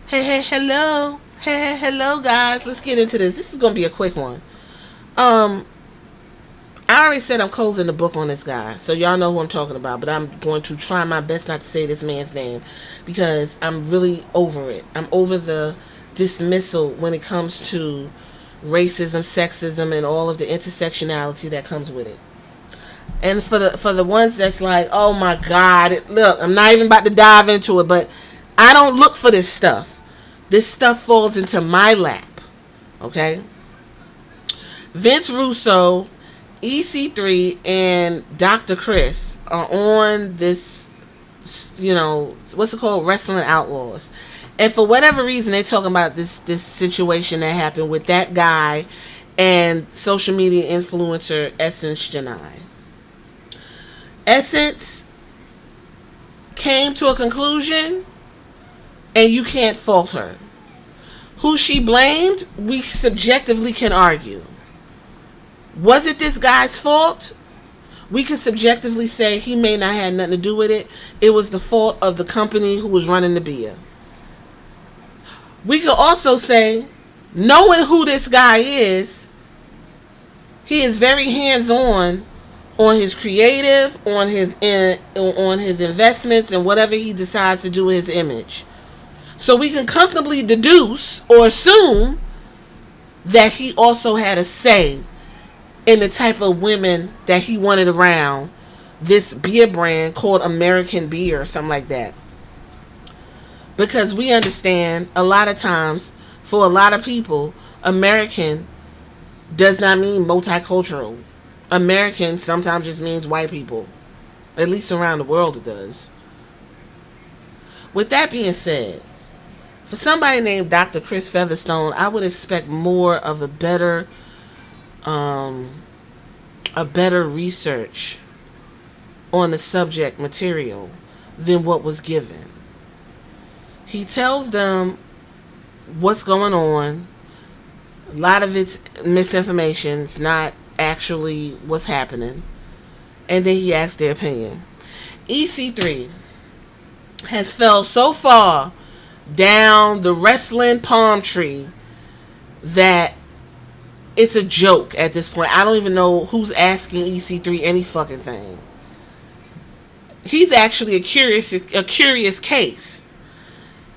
Hello, guys. Let's get into this. This is gonna be a quick one. Um, I already said I'm closing the book on this guy, so y'all know who I'm talking about. But I'm going to try my best not to say this man's name because I'm really over it. I'm over the dismissal when it comes to racism, sexism, and all of the intersectionality that comes with it. And for the ones that's like, oh my God, look, I'm not even about to dive into it, but I don't look for this stuff. This stuff falls into my lap. Okay? Vince Russo, EC3, and Dr. Chris are on this, what's it called? Wrestling Outlaws. And for whatever reason, they're talking about this situation that happened with that guy and social media influencer Essence Janai. Essence came to a conclusion, and you can't fault her. Who she blamed, we subjectively can argue. Was it this guy's fault? We can subjectively say he may not have nothing to do with it. It was the fault of the company who was running the beer. We could also say, knowing who this guy is, he is very hands-on his creative, on his investments, and whatever he decides to do with his image. So we can comfortably deduce or assume that he also had a say in the type of women that he wanted around this beer brand called American Beer or something like that. Because we understand a lot of times, for a lot of people, American does not mean multicultural. American sometimes just means white people. At least around the world it does. With that being said, for somebody named Dr. Chris Featherstone, I would expect more of a better research on the subject material than what was given. He tells them what's going on. A lot of it's misinformation. It's not actually what's happening. And then he asks their opinion. EC3 has fell so far down the wrestling palm tree that it's a joke at this point. I don't even know who's asking EC3 any fucking thing. He's actually a curious case.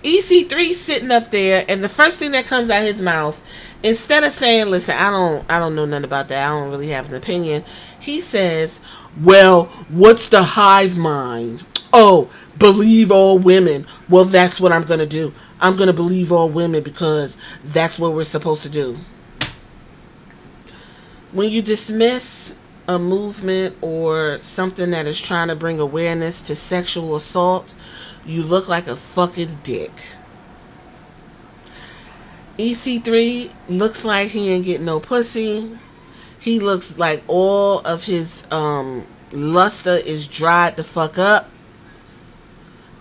EC3 sitting up there, and the first thing that comes out of his mouth, instead of saying, listen, I don't know nothing about that, I don't really have an opinion, he says, well, what's the hive mind? Oh, believe all women. Well, that's what I'm going to do. I'm going to believe all women because that's what we're supposed to do. When you dismiss a movement or something that is trying to bring awareness to sexual assault, you look like a fucking dick. EC3 looks like he ain't getting no pussy. He looks like all of his luster is dried the fuck up.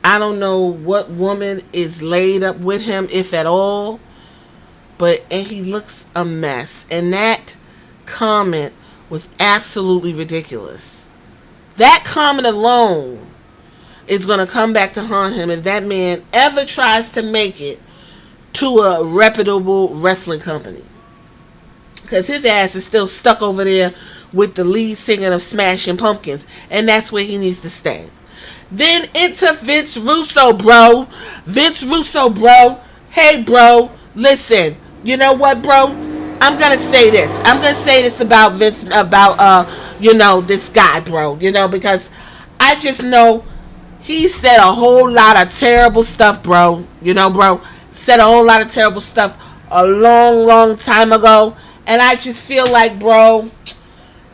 I don't know what woman is laid up with him, if at all. And he looks a mess. And that comment was absolutely ridiculous. That comment alone is going to come back to haunt him if that man ever tries to make it to a reputable wrestling company. Because his ass is still stuck over there with the lead singer of Smashing Pumpkins. And that's where he needs to stay. Then into Vince Russo, bro. Vince Russo, bro. Hey, bro. Listen. You know what, bro? I'm going to say this. I'm going to say this about Vince, about, this guy, bro. Because I just know he said a whole lot of terrible stuff, bro. Bro. Said a whole lot of terrible stuff a long, long time ago. And I just feel like, bro,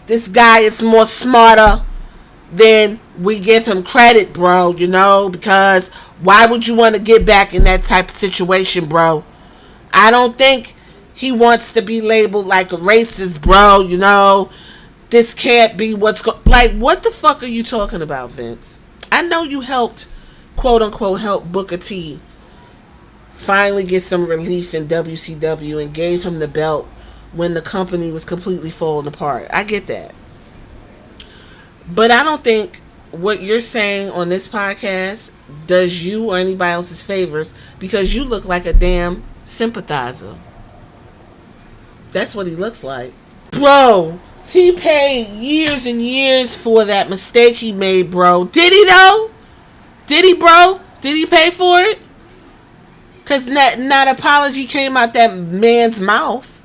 this guy is more smarter than we give him credit, bro, because why would you want to get back in that type of situation, bro? I don't think he wants to be labeled like a racist, bro, This can't be what the fuck are you talking about, Vince? I know you helped, quote unquote, help Booker T finally get some relief in WCW and gave him the belt when the company was completely falling apart. I get that. But I don't think what you're saying on this podcast does you or anybody else's favors because you look like a damn sympathizer. That's what he looks like. Bro, he paid years and years for that mistake he made, bro. Did he though? Did he, bro? Did he pay for it? Because not apology came out that man's mouth.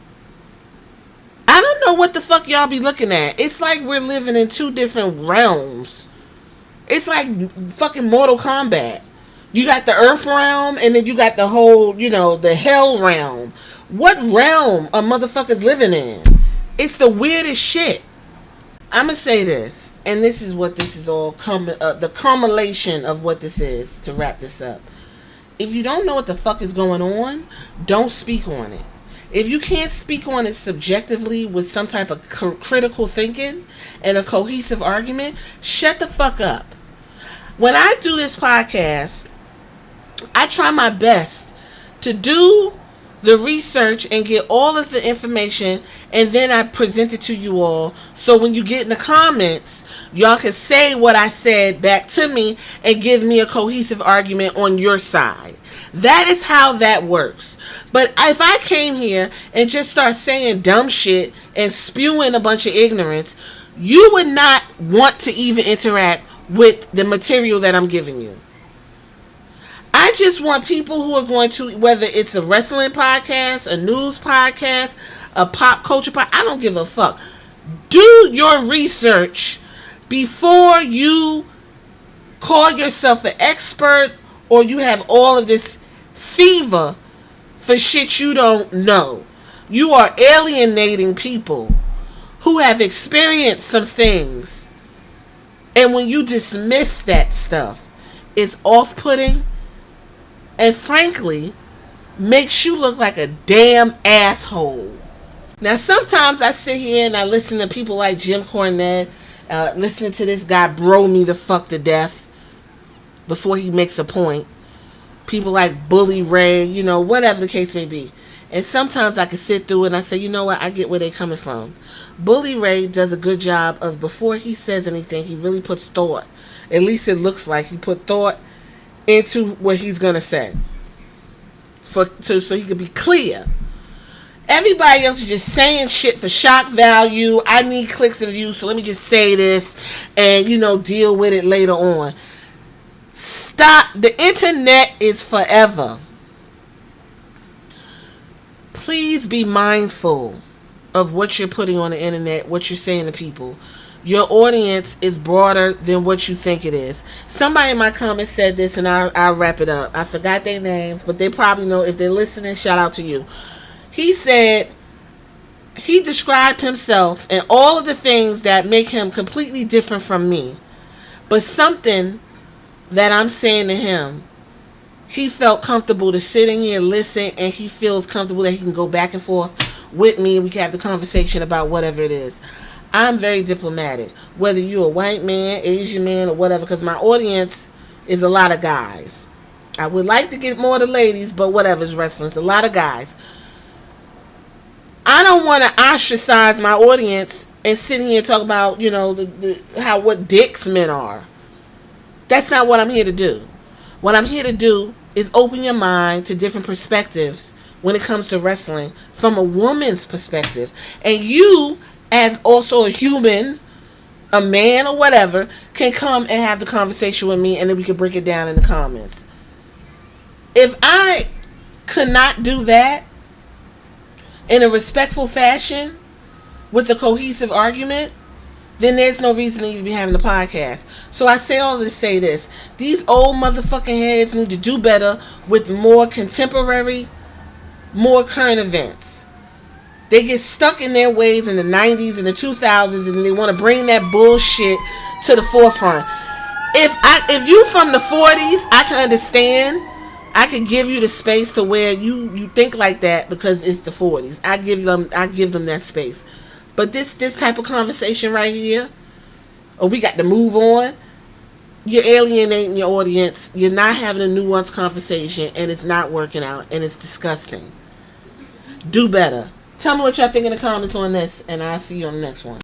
I don't know what the fuck y'all be looking at. It's like we're living in two different realms. It's like fucking Mortal Kombat. You got the Earth realm, and then you got the whole, the Hell realm. What realm are motherfuckers living in? It's the weirdest shit. I'm going to say this, and this is what this is all, the culmination of what this is, to wrap this up. If you don't know what the fuck is going on, don't speak on it. If you can't speak on it subjectively with some type of critical thinking and a cohesive argument, shut the fuck up. When I do this podcast, I try my best to do the research and get all of the information, and then I present it to you all, so when you get in the comments, y'all can say what I said back to me and give me a cohesive argument on your side. That is how that works. But if I came here and just start saying dumb shit and spewing a bunch of ignorance, you would not want to even interact with the material that I'm giving you. I just want people who are going to, whether it's a wrestling podcast, a news podcast, a pop culture podcast, I don't give a fuck. Do your research before you call yourself an expert or you have all of this fever for shit you don't know. You are alienating people who have experienced some things. And when you dismiss that stuff, it's off-putting and frankly makes you look like a damn asshole. Now sometimes I sit here and I listen to people like Jim Cornette, listening to this guy bro me the fuck to death before he makes a point. People like Bully Ray, whatever the case may be. And sometimes I can sit through it and I say, you know what, I get where they're coming from. Bully Ray does a good job of, before he says anything, he really puts thought. At least it looks like he put thought into what he's going to say. So he can be clear. Everybody else is just saying shit for shock value. I need clicks and views, so let me just say this and, deal with it later on. Stop. The internet is forever. Please be mindful of what you're putting on the internet, what you're saying to people. Your audience is broader than what you think it is. Somebody in my comments said this, and I'll wrap it up. I forgot their names, but they probably know. If they're listening, shout out to you. He said he described himself and all of the things that make him completely different from me. But something that I'm saying to him, he felt comfortable to sit in here and listen, and he feels comfortable that he can go back and forth with me and we can have the conversation about whatever it is. I'm very diplomatic, whether you're a white man, Asian man, or whatever, because my audience is a lot of guys. I would like to get more of the ladies, but whatever, it's wrestling. It's a lot of guys. I don't want to ostracize my audience and sit here and talk about, what dicks men are. That's not what I'm here to do. What I'm here to do is open your mind to different perspectives when it comes to wrestling from a woman's perspective. And you, as also a human, a man or whatever, can come and have the conversation with me, and then we can break it down in the comments. If I could not do that in a respectful fashion with a cohesive argument, then there's no reason to even be having a podcast. So I say all this to say this. These old motherfucking heads need to do better with more contemporary, more current events. They get stuck in their ways in the 90s and the 2000s, and they want to bring that bullshit to the forefront. If you from the 40s, I can understand. I can give you the space to where you think like that because it's the 40s. I give them that space. But this type of conversation right here, we got to move on. You're alienating your audience. You're not having a nuanced conversation, and it's not working out, and it's disgusting. Do better. Tell me what y'all think in the comments on this, and I'll see you on the next one.